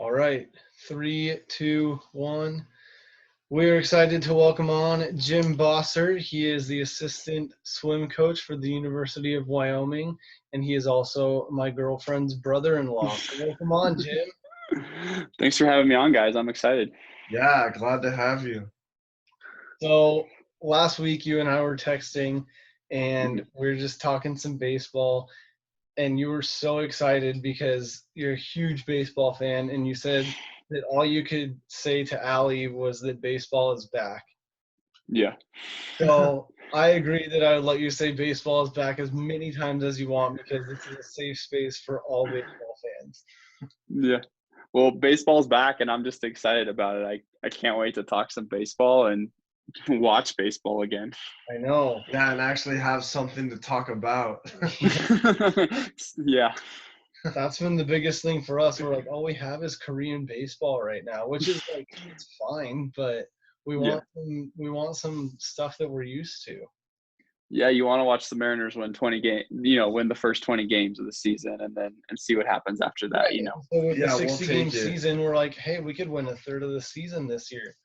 All right, three, two, one. We're excited to welcome on Jim Bossert. He is the assistant swim coach for the University of Wyoming, and he is also my girlfriend's brother-in-law. So welcome on, Jim. Thanks for having me on, guys. I'm excited. Yeah, glad to have you. So last week you and I were texting, and Mhm. we were just talking some baseball, and you were so excited because you're a huge baseball fan, and you said that all you could say to Allie was that baseball is back. Yeah. So I agree that I would let you say baseball is back as many times as you want because this is a safe space for all baseball fans. Yeah. Well, baseball's back, and I'm just excited about it. I can't wait to talk some baseball and watch baseball again. I know. Yeah, and actually have something to talk about. Yeah. That's been the biggest thing for us. We're like, all we have is Korean baseball right now, which is like it's fine, but Yeah. we want some stuff that we're used to. Yeah, you want to watch the Mariners win 20 game, win the first 20 games of the season and see what happens after that, Right. So with the Yeah, we'll 60 game take it. season, we're like, hey, we could win a third of the season this year.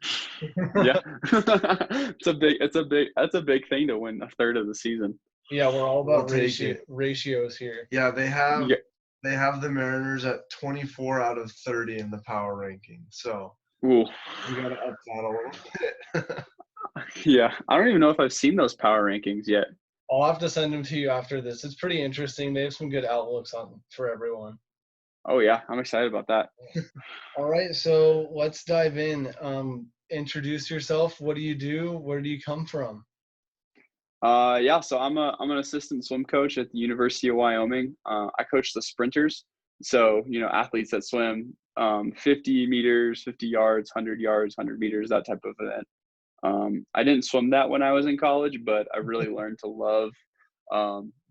Yeah. That's a big thing to win a third of the season. Yeah, we're all We'll about take it. ratios here. Yeah, they have Yeah. they have the Mariners at 24 out of 30 in the power ranking. So Ooh. we gotta up that a little bit. Yeah. I don't even know if I've seen those power rankings yet. I'll have to send them to you after this. It's pretty interesting. They have some good outlooks on for everyone. Oh yeah, I'm excited about that. All right, so let's dive in. Introduce yourself. What do you do? Where do you come from? Yeah, so I'm an assistant swim coach at the University of Wyoming. I coach the sprinters, so athletes that swim 50 meters, 50 yards, 100 yards, 100 meters, that type of event. I didn't swim that when I was in college, but I really learned to love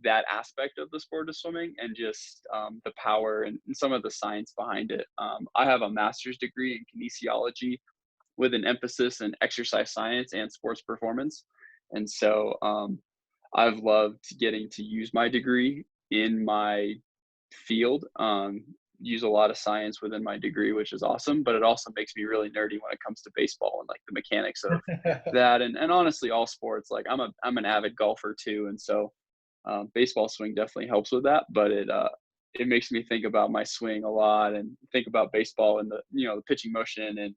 that aspect of the sport of swimming and just the power and some of the science behind it. I have a master's degree in kinesiology with an emphasis in exercise science and sports performance. And so I've loved getting to use my degree in my field, use a lot of science within my degree, which is awesome. But it also makes me really nerdy when it comes to baseball and like the mechanics of that. And honestly, all sports, like I'm an avid golfer too. And so baseball swing definitely helps with that. But it makes me think about my swing a lot and think about baseball and the pitching motion and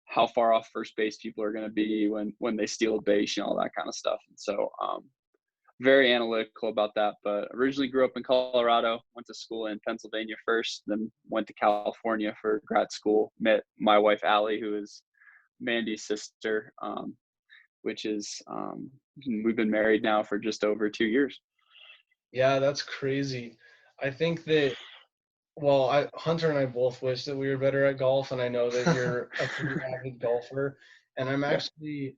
how far off first base people are going to be when they steal a base, all that kind of stuff. And so very analytical about that. But originally grew up in Colorado, went to school in Pennsylvania first, then went to California for grad school. Met my wife Allie, who is Mandy's sister, which is we've been married now for just over 2 years. Yeah, that's crazy. I think that Hunter and I both wish that we were better at golf, and I know that you're a pretty avid golfer. And I'm Yeah. actually,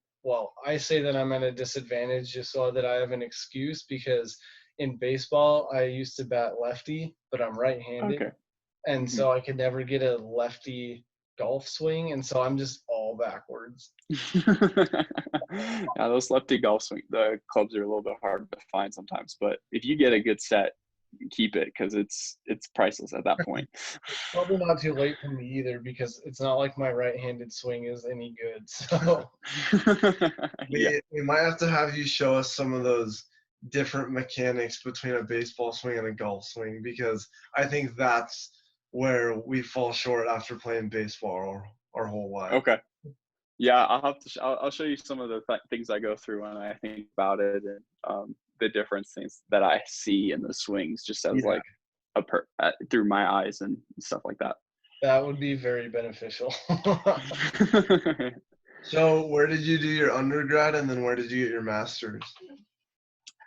I say that I'm at a disadvantage just so that I have an excuse because in baseball, I used to bat lefty, but I'm right-handed. Okay. And Mm-hmm. so I could never get a lefty golf swing. And so I'm just all backwards. Yeah, those lefty golf swing, the clubs are a little bit hard to find sometimes, but if you get a good set, keep it because it's priceless at that point. Probably not too late for me either because it's not like my right-handed swing is any good. So Yeah. We might have to have you show us some of those different mechanics between a baseball swing and a golf swing because I think that's where we fall short after playing baseball our whole life. Okay. Yeah, I'll have to. I'll show you some of the things I go through when I think about it, and the different things that I see in the swings, just as Yeah. like through my eyes and stuff like that. that would be very beneficial. So where did you do your undergrad and then where did you get your master's?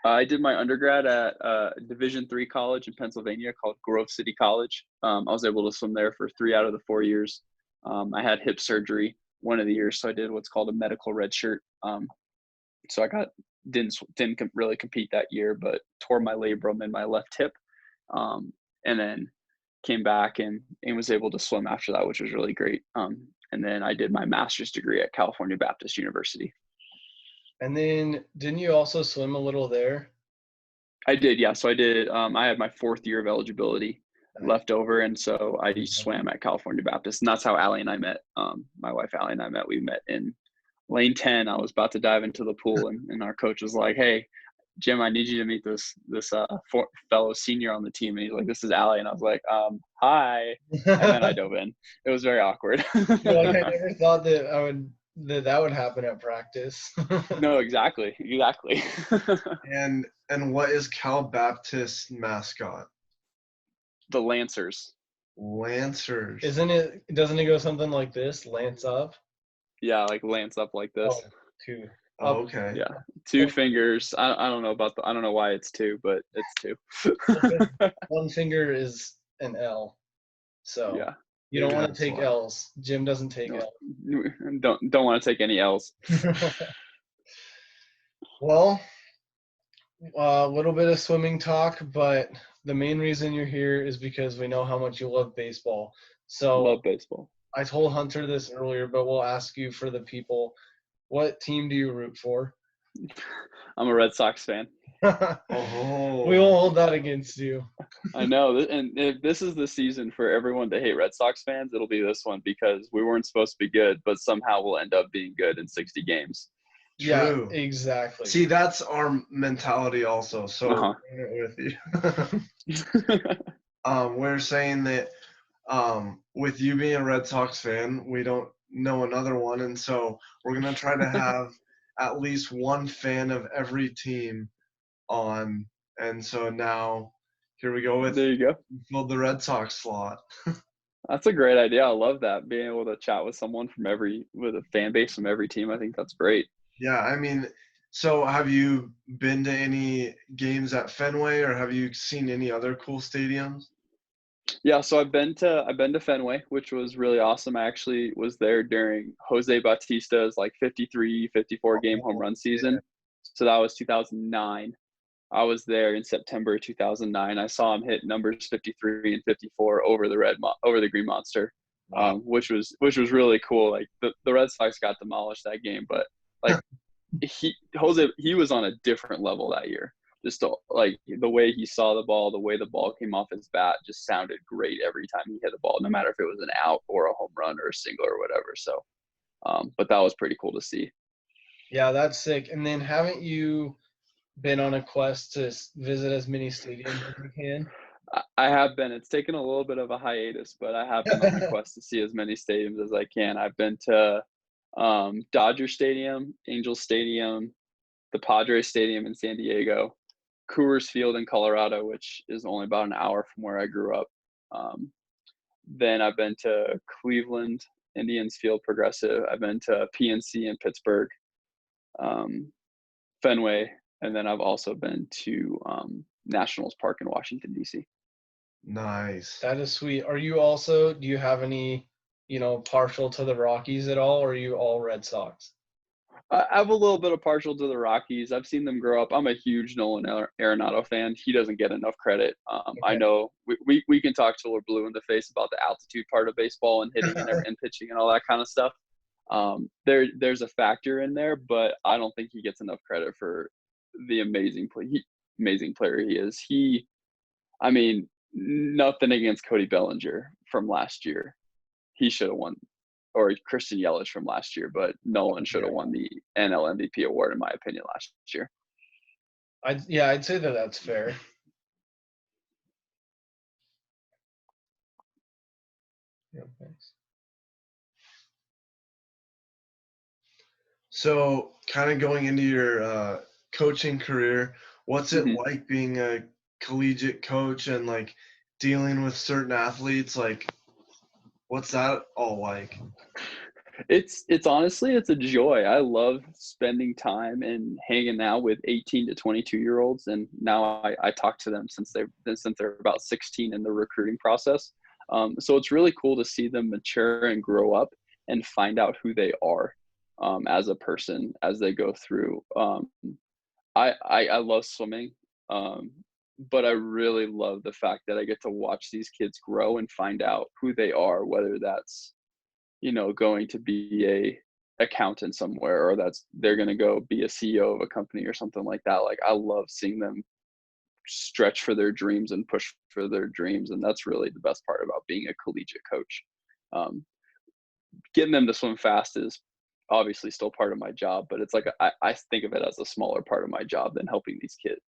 I did my undergrad at Division III college in Pennsylvania called Grove City College. I was able to swim there for 3 out of the 4 years. I had hip surgery one of the years, so I did what's called a medical red shirt. So I didn't really compete that year, but tore my labrum in my left hip, and then came back and was able to swim after that, which was really great. And then I did my master's degree at California Baptist University. And then didn't you also swim a little there? I did, yeah. So I did. I had my 4th year of eligibility. left over, and so I swam at California Baptist, and that's how Allie and I met. My wife Allie and I met. We met in lane 10. I was about to dive into the pool, and our coach was like, "Hey, Jim, I need you to meet this fellow senior on the team." And he's like, "This is Allie," and I was like, "Hi," and then I dove in. It was very awkward. You're like, I never thought that would happen at practice. No, exactly. And what is Cal Baptist's mascot? The Lancers. Lancers. Doesn't it go something like this? Lance up? Yeah, like lance up like this. Oh, two. Oh, okay. Yeah, two fingers. I don't know I don't know why it's two, but it's two. One finger is an L. So Yeah. you don't want That's to take why. L's. Jim doesn't take L's. Don't want to take any L's. Well, a little bit of swimming talk, but the main reason you're here is because we know how much you love baseball. So Love baseball. I told Hunter this earlier, but we'll ask you for the people. What team do you root for? I'm a Red Sox fan. Oh. We won't hold that against you. I know, and if this is the season for everyone to hate Red Sox fans, it'll be this one, because we weren't supposed to be good, but somehow we'll end up being good in 60 games. True. Yeah, exactly. See, that's our mentality also. So I'm with you. We're saying that with you being a Red Sox fan, we don't know another one, and so we're gonna try to have at least one fan of every team on. And so now here we go with There you go. filled the Red Sox slot. That's a great idea. I love that, being able to chat with someone with a fan base from every team. I think that's great. Yeah, I mean, so have you been to any games at Fenway, or have you seen any other cool stadiums? Yeah, so I've been to Fenway, which was really awesome. I actually was there during Jose Bautista's like 53, 54 game home run season. So that was 2009. I was there in September 2009. I saw him hit numbers 53 and 54 over the Green Monster, Wow. which was really cool. Like the Red Sox got demolished that game, but like he was on a different level that year. Just like the way he saw the ball, the way the ball came off his bat, just sounded great every time he hit the ball, no matter if it was an out or a home run or a single or whatever. So, but that was pretty cool to see. Yeah, that's sick. And then haven't you been on a quest to visit as many stadiums as you can? I have been. It's taken a little bit of a hiatus, but I have been on a quest to see as many stadiums as I can. I've been to Dodger Stadium, Angels Stadium, the Padres Stadium in San Diego, Coors Field in Colorado, which is only about an hour from where I grew up. Then I've been to Cleveland, Indians Field, Progressive. I've been to PNC in Pittsburgh, Fenway, and then I've also been to Nationals Park in Washington, D.C. Nice. That is sweet. Do you have any, partial to the Rockies at all, or are you all Red Sox? I have a little bit of partial to the Rockies. I've seen them grow up. I'm a huge Nolan Arenado fan. He doesn't get enough credit. Okay. I know we can talk till we're blue in the face about the altitude part of baseball and hitting and pitching and all that kind of stuff. There's a factor in there, but I don't think he gets enough credit for the amazing player he is. I mean, nothing against Cody Bellinger from last year. He should have won, or Christian Yelich from last year, but Nolan should have won the NL MVP award, in my opinion, last year. I'd say that's fair. Yeah, thanks. So, kind of going into your coaching career, what's it like being a collegiate coach and like dealing with certain athletes? Like, what's that all like? It's honestly, it's a joy. I love spending time and hanging out with 18 to 22-year-olds, and now I talk to them since they're about 16 in the recruiting process. So it's really cool to see them mature and grow up and find out who they are as a person as they go through. I love swimming, but I really love the fact that I get to watch these kids grow and find out who they are, whether that's going to be a accountant somewhere, or they're going to go be a CEO of a company or something like that. Like, I love seeing them stretch for their dreams and push for their dreams. And that's really the best part about being a collegiate coach. Um, Getting them to swim fast is obviously still part of my job, but it's like I think of it as a smaller part of my job than helping these kids,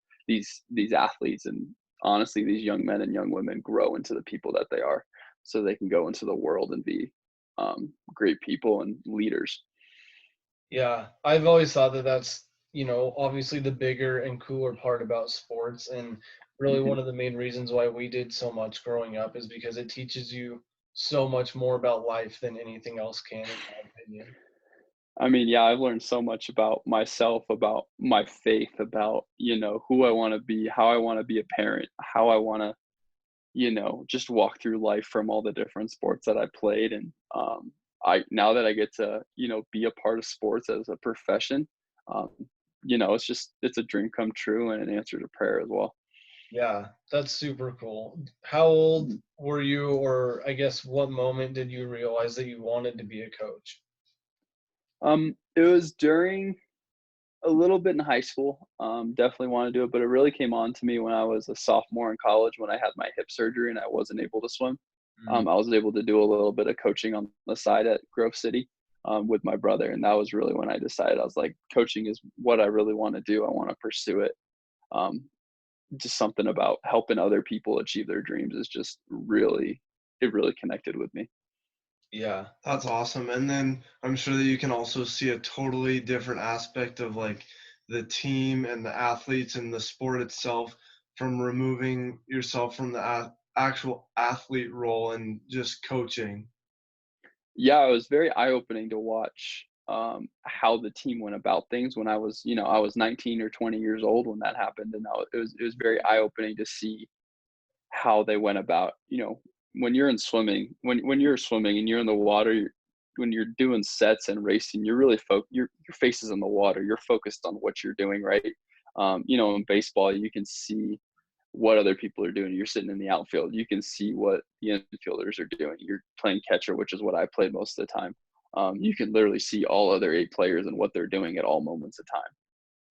these athletes, and honestly, these young men and young women grow into the people that they are, so they can go into the world and be great people and leaders. Yeah, I've always thought that that's, obviously the bigger and cooler part about sports. And really Mhm. one of the main reasons why we did so much growing up is because it teaches you so much more about life than anything else can, in my opinion. I mean, yeah, I've learned so much about myself, about my faith, about, who I want to be, how I want to be a parent, how I want to, just walk through life from all the different sports that I played. And now that I get to, be a part of sports as a profession, um, it's a dream come true and an answer to prayer as well. Yeah, that's super cool. How old Mhm. were you, or I guess what moment did you realize that you wanted to be a coach? It was during a little bit in high school. Definitely want to do it, but it really came on to me when I was a sophomore in college when I had my hip surgery and I wasn't able to swim. Mm, I was able to do a little bit of coaching on the side at Grove City with my brother, and that was really when I decided I was like, coaching is what I really want to do. I want to pursue it. Um, just something about helping other people achieve their dreams is just really, it really connected with me. yeah. That's awesome. And then I'm sure that you can also see a totally different aspect of like the team and the athletes and the sport itself from removing yourself from the actual athlete role and just coaching. Yeah, it was very eye-opening to watch, how the team went about things when I was 19 or 20 years old when that happened, and it was very eye-opening to see how they went about, when you're in swimming, when you're swimming and you're in the water, when you're doing sets and racing, you're really your face is in the water, you're focused on what you're doing, right? In baseball, you can see what other people are doing. You're sitting in the outfield. You can see what the infielders are doing. You're playing catcher, which is what I played most of the time. You can literally see all other 8 players and what they're doing at all moments of time,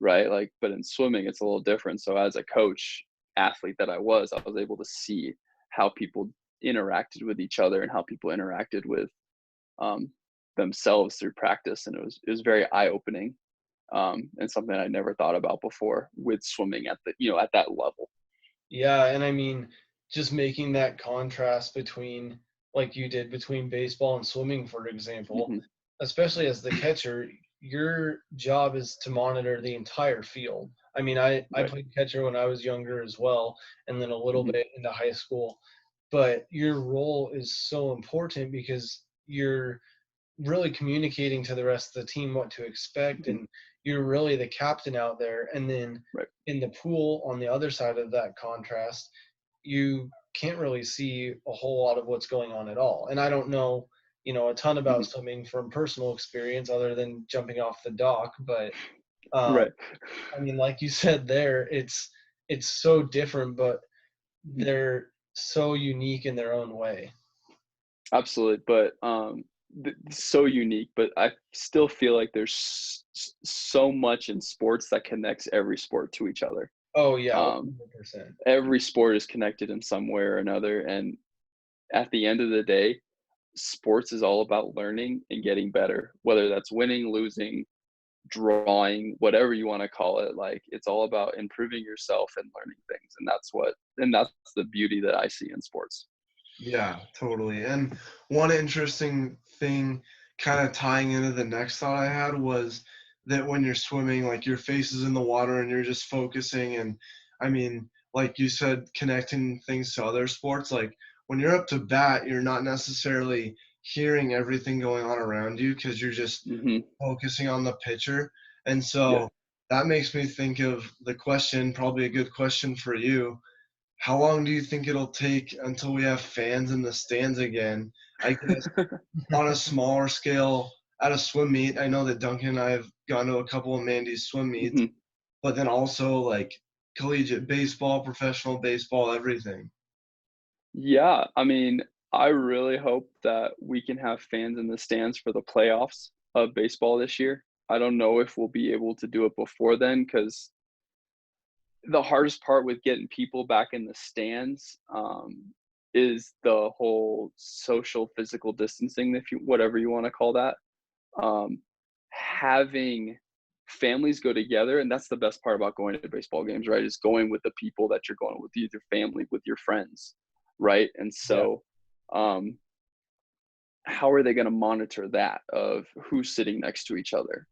right? Like, but in swimming, it's a little different. So as a coach, athlete that I was able to see how people interacted with each other and how people interacted with um, themselves through practice, and it was very eye opening and something I never thought about before with swimming at the at that level. Yeah, and I mean, just making that contrast between, like you did, between baseball and swimming, for example, Hmm. especially as the catcher, your job is to monitor the entire field. I mean, I Right. played catcher when I was younger as well, and then a little Hmm. bit into high school. But your role is so important because you're really communicating to the rest of the team what to expect, Hmm. and you're really the captain out there. And then Right. in the pool on the other side of that contrast, you can't really see a whole lot of what's going on at all. And I don't know, a ton Hmm. about swimming from personal experience other than jumping off the dock, but um, Right. I mean, like you said there, it's so different, but Mhm. they're so unique in their own way. Absolutely, but so unique. But I still feel like there's so much in sports that connects every sport to each other. Oh yeah, Um, 100%. every sport is connected in some way or another, and at the end of the day, sports is all about learning and getting better. Whether that's winning, losing, drawing, whatever you want to call it, like it's all about improving yourself and learning things, and that's the beauty that I see in sports. Yeah, totally. And one interesting thing kind of tying into the next thought I had was that when you're swimming, like your face is in the water and you're just focusing. And I mean, like you said, connecting things to other sports, like when you're up to bat, you're not necessarily hearing everything going on around you because you're just Hmm. focusing on the pitcher. And Yeah. so that makes me think of the question, probably a good question for you. How long do you think it'll take until we have fans in the stands again? I guess on a smaller scale at a swim meet. I know that Duncan and I have gone to a couple of Mandy's swim meets, Hmm. but then also like collegiate baseball, professional baseball, everything. Yeah, I mean, I really hope that we can have fans in the stands for the playoffs of baseball this year. I don't know if we'll be able to do it before then because the hardest part with getting people back in the stands is the whole social physical distancing, if you whatever you want to call that. Um, Having families go together, and that's the best part about going to baseball games, right? Is going with the people that you're going with your family, with your friends, right? And Yeah. so, um, how are they going to monitor that of who's sitting next to each other?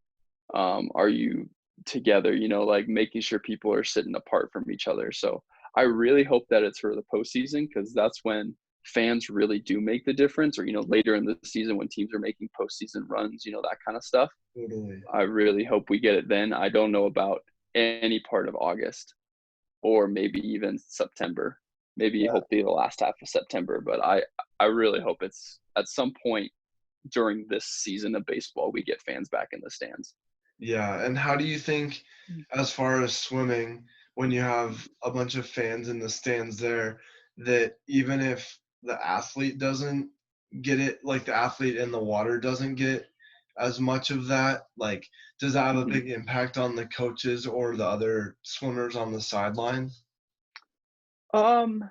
Are you together, like making sure people are sitting apart from each other? So I really hope that it's for the postseason, because that's when fans really do make the difference, or, later in the season when teams are making postseason runs, that kind of stuff. Totally. I really hope we get it then. I don't know about any part of August or maybe even September, maybe Yeah. hopefully the last half of September. But I really hope it's at some point during this season of baseball, we get fans back in the stands. Yeah. And how do you think, as far as swimming, when you have a bunch of fans in the stands there, that even if the athlete doesn't get it, like the athlete in the water doesn't get as much of that, like, does that have a Mhm. big impact on the coaches or the other swimmers on the sidelines? Um,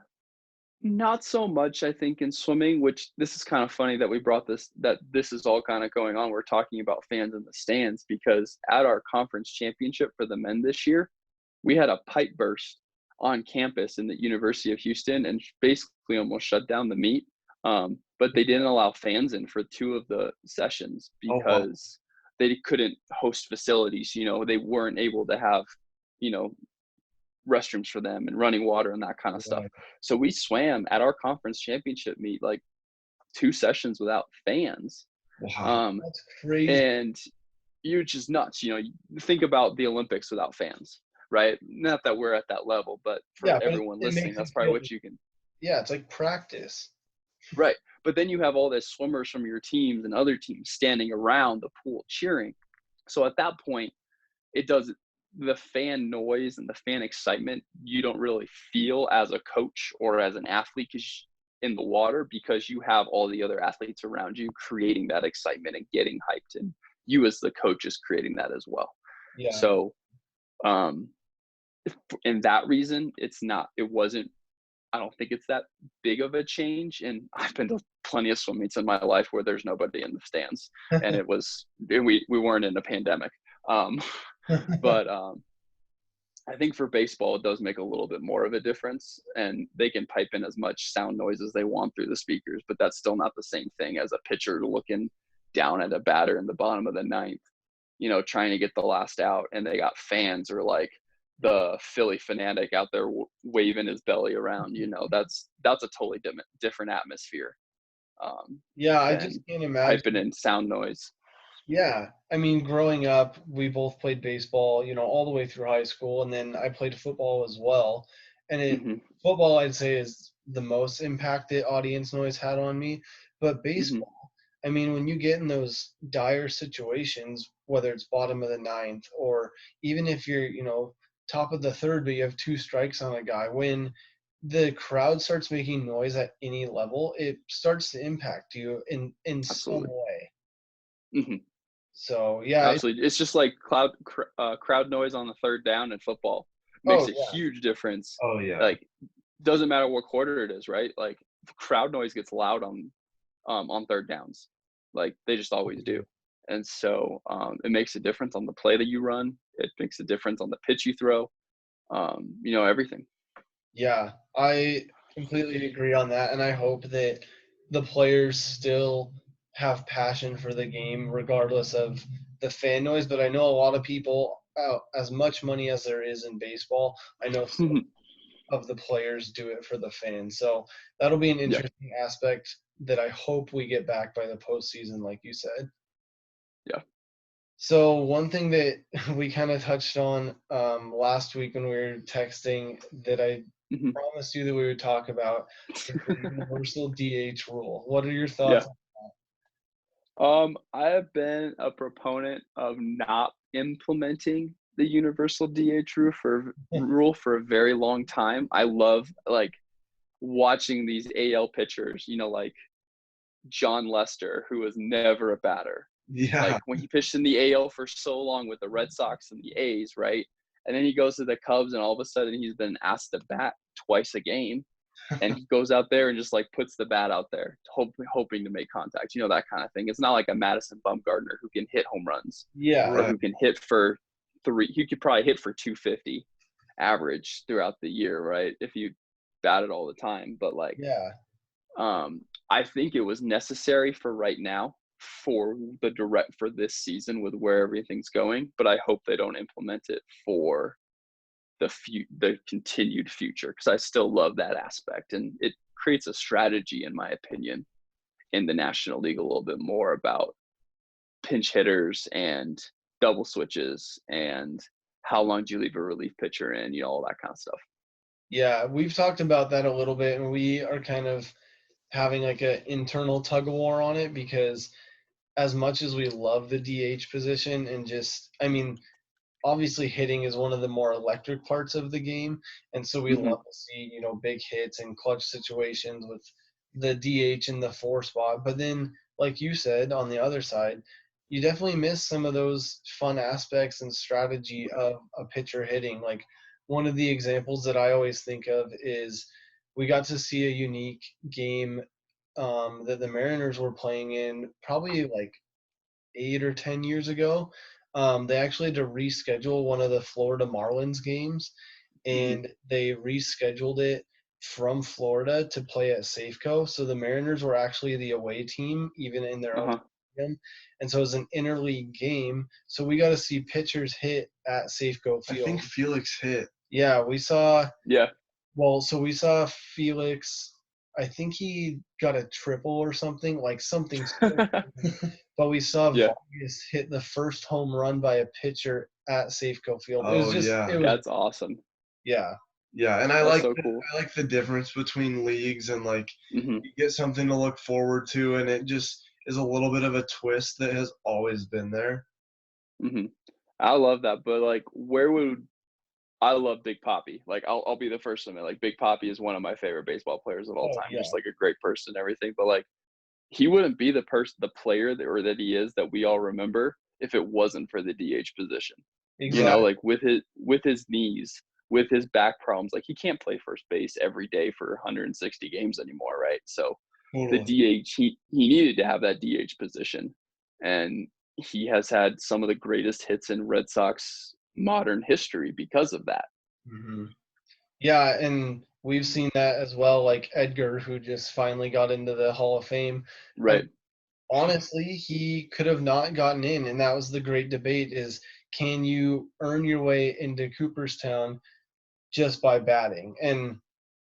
Not so much, I think, in swimming, which this is kind of funny that this is all kind of going on. We're talking about fans in the stands, because at our conference championship for the men this year, we had a pipe burst on campus in the University of Houston and basically almost shut down the meet. But they didn't allow fans in for 2 of the sessions Oh, wow. because they couldn't host facilities. They weren't able to have, you know, restrooms for them and running water and that kind of stuff. Right. So we swam at our conference championship meet like 2 sessions without fans. Wow. Um, That's crazy. and you're just nuts. You think about the Olympics without fans, right? Not that we're at that level, but for Yeah, but everyone it listening, makes it that's probably feel, what you can. yeah, it's like practice. Right. But then you have all the swimmers from your teams and other teams standing around the pool cheering. So at that point, it does the fan noise and the fan excitement you don't really feel as a coach or as an athlete in the water, because you have all the other athletes around you creating that excitement and getting hyped, and you as the coach is creating that as well. Yeah. So um in that reason, it wasn't, I don't think it's that big of a change. And I've been to plenty of swim meets in my life where there's nobody in the stands, and we weren't in a pandemic. um but I think for baseball, it does make a little bit more of a difference, and they can pipe in as much sound noise as they want through the speakers, but that's still not the same thing as a pitcher looking down at a batter in the bottom of the ninth, trying to get the last out, and they got fans, or like the Philly fanatic out there waving his belly around. That's a totally different atmosphere Yeah, I just than can't piping imagine. in sound noise. Yeah, I mean, growing up, we both played baseball, all the way through high school, and then I played football as well. And Hmm. football, I'd say, is the most impact that audience noise had on me. But Hmm. baseball, I mean, when you get in those dire situations, whether it's bottom of the ninth, or even if you're, top of the third, but you have 2 strikes on a guy, when the crowd starts making noise at any level, it starts to impact you in some Absolutely. way. Hmm. So yeah, Absolutely. It's just like crowd noise on the third down in football makes oh a huge difference. Oh, yeah. Like, doesn't matter what quarter it is, right? Like, crowd noise gets loud on third downs. Like, they just always do. And so it makes a difference on the play that you run. It makes a difference on the pitch you throw. Everything. yeah, I completely agree on that, and I hope that the players still have passion for the game regardless of the fan noise. But I know a lot of people, as much money as there is in baseball, I know some of the players do it for the fans. So that'll be an Yeah. interesting aspect that I hope we get back by the postseason, like you said. Yeah. So one thing that we kind of touched on last week when we were texting that I Hmm. promised you that we would talk about is the universal DH rule. What are your Yeah. thoughts? I have been a proponent of not implementing the universal DH rule for a very long time. I love like watching these AL pitchers, like John Lester, who was never a batter. Yeah. Like when he pitched in the AL for so long with the Red Sox and the A's, right? And then he goes to the Cubs, and all of a sudden he's been asked to bat twice a game. And he goes out there and just like puts the bat out there, hoping to make contact, that kind of thing. It's not like a Madison Bumgarner who can hit home runs, Yeah. or who can hit for he could probably hit for 250 average throughout the year, right? If you batted all the time. But like, Yeah. I think it was necessary for right now for this season with where everything's going, but I hope they don't implement it for the continued future, because I still love that aspect, and it creates a strategy, in my opinion, in the National League a little bit more about pinch hitters and double switches and how long do you leave a relief pitcher in, all that kind of stuff. Yeah, we've talked about that a little bit, and we are kind of having like an internal tug of war on it, because as much as we love the DH position and just, I mean, obviously hitting is one of the more electric parts of the game, and so we love to see big hits and clutch situations with the DH in the 4 spot. But then, like you said, on the other side, you definitely miss some of those fun aspects and strategy of a pitcher hitting. Like, one of the examples that I always think of is we got to see a unique game that the Mariners were playing in probably like 8 or 10 years ago. They actually had to reschedule one of the Florida Marlins games, and they rescheduled it from Florida to play at Safeco. So the Mariners were actually the away team, even in their own stadium. And so it was an interleague game. So we got to see pitchers hit at Safeco Field. I think Felix hit. Yeah, we saw. Yeah. Well, so we saw Felix. I think he got a triple or something, like something. But we saw Vargas hit the first home run by a pitcher at Safeco Field. It was just, that's awesome. Yeah. Yeah, and I That's like so cool. I like the difference between leagues, and like Mm-hmm. you get something to look forward to, and it just is a little bit of a twist that has always been there. Mm-hmm. I love that, but like, I love Big Papi. Like, I'll be the first to admit, like, Big Papi is one of my favorite baseball players of all time. Yeah. Just like a great person and everything. But like, he wouldn't be the player that he is that we all remember if it wasn't for the DH position. Exactly. Like with his knees, with his back problems, like he can't play first base every day for 160 games anymore, right? So the DH, he needed to have that DH position, and he has had some of the greatest hits in Red Sox modern history because of that. Mm-hmm. Yeah, and we've seen that as well, like Edgar, who just finally got into the Hall of Fame. Right. But honestly, he could have not gotten in, and that was the great debate, is can you earn your way into Cooperstown just by batting? And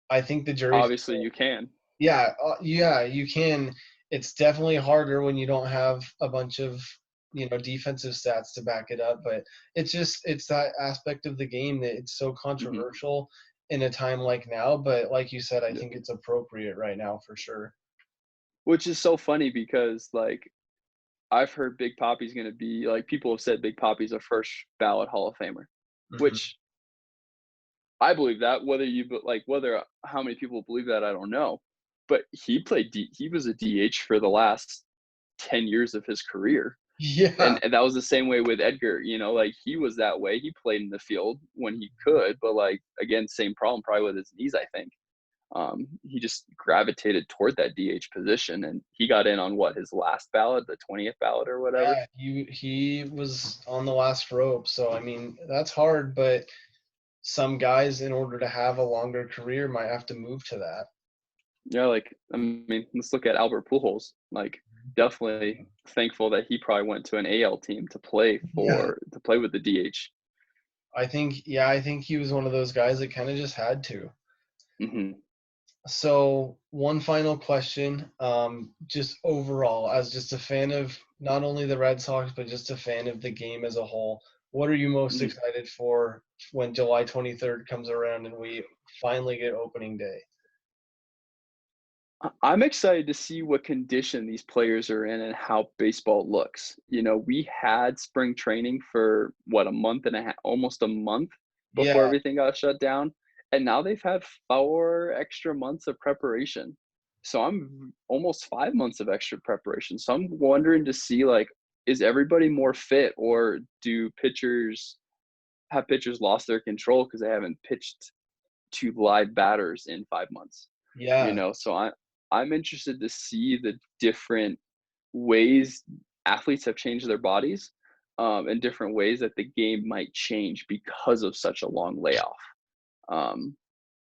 I think the jury's obviously you can. Yeah, you can. It's definitely harder when you don't have a bunch of defensive stats to back it up, but it's that aspect of the game that it's so controversial in a time like now. But like you said, I think it's appropriate right now for sure. Which is so funny because like I've heard Big Papi's going to be like, people have said Big Papi's a first ballot Hall of Famer, which I believe that. Whether how many people believe that, I don't know. But he was a DH for the last 10 years of his career. Yeah. And that was the same way with Edgar, like he was that way. He played in the field when he could, but like, again, same problem probably with his knees, I think. He just gravitated toward that DH position, and he got in on his last ballot, the 20th ballot or whatever. Yeah, he was on the last rope. So, I mean, that's hard, but some guys, in order to have a longer career, might have to move to that. Yeah, like, I mean, let's look at Albert Pujols. Like, definitely thankful that he probably went to an AL team to play with the DH. I think he was one of those guys that kind of just had to. So one final question, just overall, as just a fan of not only the Red Sox, but just a fan of the game as a whole, what are you most excited for when July 23rd comes around and we finally get opening day? I'm excited to see what condition these players are in and how baseball looks. We had spring training for a month and a half, almost a month before everything got shut down. And now they've had 4 extra months of preparation. So I'm almost 5 months of extra preparation. So I'm wondering to see, like, is everybody more fit, or do pitchers have pitchers lost their control because they haven't pitched to live batters in 5 months. Yeah. So I'm interested to see the different ways athletes have changed their bodies, and different ways that the game might change because of such a long layoff. Um,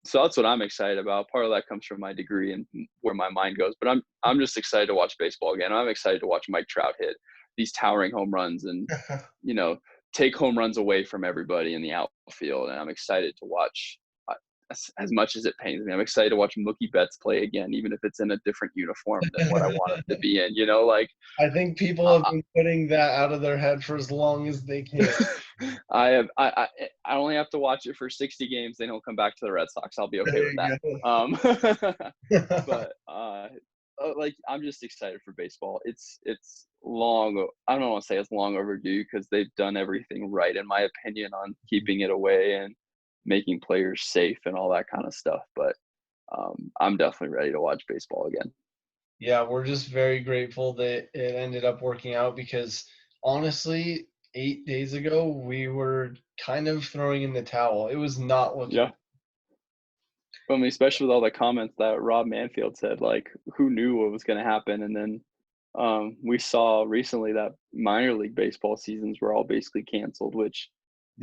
so that's what I'm excited about. Part of that comes from my degree and where my mind goes. But I'm just excited to watch baseball again. I'm excited to watch Mike Trout hit these towering home runs and take home runs away from everybody in the outfield. And I'm excited to watch. As much as it pains me, I'm excited to watch Mookie Betts play again, even if it's in a different uniform than what I want him to be in. I think people have been putting that out of their head for as long as they can. I only have to watch it for 60 games, then he'll come back to the Red Sox. I'll be okay with that. But I'm just excited for baseball. It's long. I don't want to say it's long overdue because they've done everything right, in my opinion, on keeping it away and making players safe and all that kind of stuff. But I'm definitely ready to watch baseball again. Yeah, we're just very grateful that it ended up working out because honestly, 8 days ago, we were kind of throwing in the towel. It was not looking. Yeah. I mean, especially with all the comments that Rob Manfield said, like, who knew what was going to happen? And then we saw recently that minor league baseball seasons were all basically canceled, which,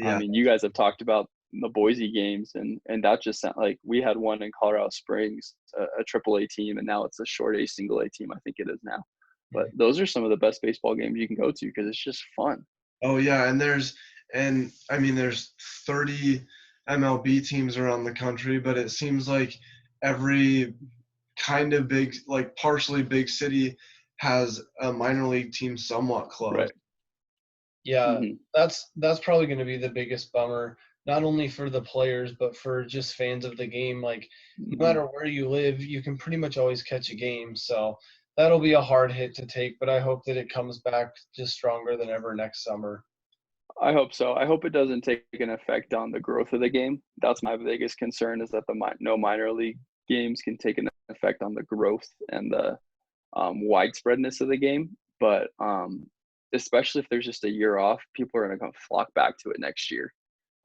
I mean, you guys have talked about the Boise games, and that just sound like we had one in Colorado Springs, a AAA team, and now it's a short A single A team. I think it is now. But those are some of the best baseball games you can go to because it's just fun. Oh yeah, and there's 30 MLB teams around the country, but it seems like every kind of big, like partially big city has a minor league team somewhat close. Right. Yeah, that's probably going to be the biggest bummer, not only for the players, but for just fans of the game. Like, no matter where you live, you can pretty much always catch a game. So that'll be a hard hit to take, but I hope that it comes back just stronger than ever next summer. I hope so. I hope it doesn't take an effect on the growth of the game. That's my biggest concern, is that no minor league games can take an effect on the growth and the widespreadness of the game. But especially if there's just a year off, people are going to flock back to it next year.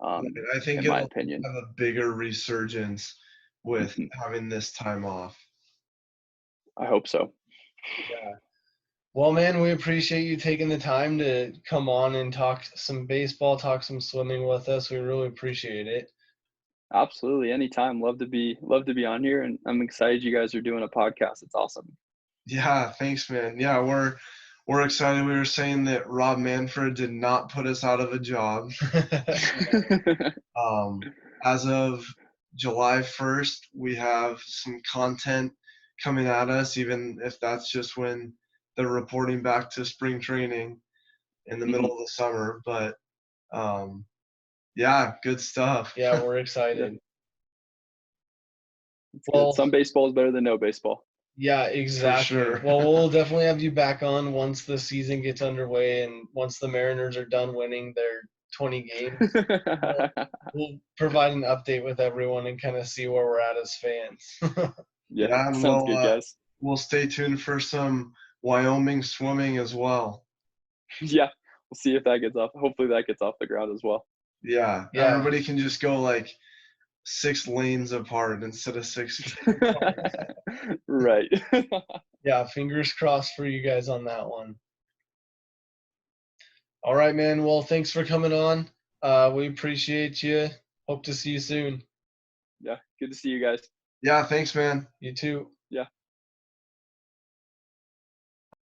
I think in my opinion, have a bigger resurgence with having this time off. I hope so. Yeah. Well, man, we appreciate you taking the time to come on and talk some baseball, talk some swimming with us. We really appreciate it. Absolutely, anytime. Love to be on here, and I'm excited you guys are doing a podcast. It's awesome. Yeah, thanks, man. Yeah, we're excited. We were saying that Rob Manfred did not put us out of a job. As of July 1st, we have some content coming at us, even if that's just when they're reporting back to spring training in the middle of the summer. But yeah, good stuff. Yeah, we're excited. Well, some baseball is better than no baseball. Yeah, exactly. Sure. Well, we'll definitely have you back on once the season gets underway and once the Mariners are done winning their 20 games. We'll provide an update with everyone and kind of see where we're at as fans. Yeah, sounds good, guys. We'll stay tuned for some Wyoming swimming as well. Yeah, we'll see if that gets off. Hopefully that gets off the ground as well. Yeah, everybody can just go like 6 lanes apart instead of 6. Right. Yeah, fingers crossed for you guys on that one. All right, man. Well, thanks for coming on. We appreciate you. Hope to see you soon. Yeah, good to see you guys. Yeah, thanks, man. You too.